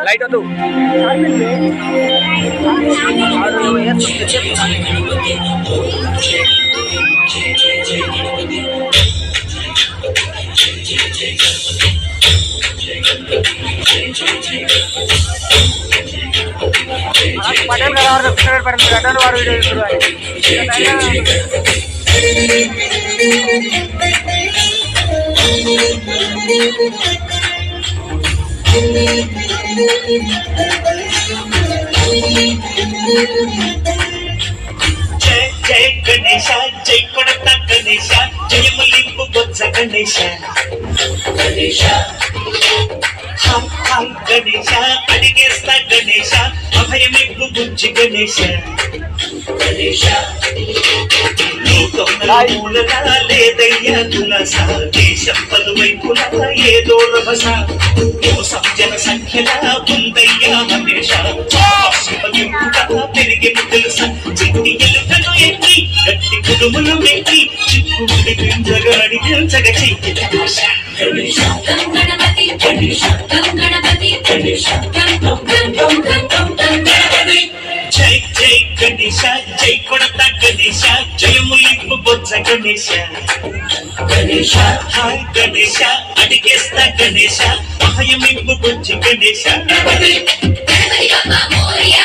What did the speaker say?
Light వద్దు పటేల్ గారు వారు వీడియో చూస్తున్నారు. జై జై గణేశ జై కొడత గణేశ జయములింపు బొత్స గణేశ గణేశ హాయ్ హాయ్ గణేశ అడిగేస్తా గణేశ అభయమిప్పు బుజ్జి గణేశ గణేశ మూలనా లేదయ్యా తులస దేశం పలువైపులా ఏదో రభస మోసం జన సంఖ్యలా ఉందయ్యా హమేష పెరిగిన తెలుసా చిట్టి ఎలుకను ఎక్కి గట్టి కుడుములు మెక్కి చిక్కుడి పింజగా అడిగించగ చెయ్యి గణేశ గణపతి గణేశ గణపతి గణేశ జై జై గణేశ జై కొడత గణేశ జయములింపు బొత్స గణేశ గణేశ హాయ్ గణేశ అడిగేస్తా గణేశ అభయమింపు బుజ్జి గణేశ గణపతి గణపతి బప్ప మోరియా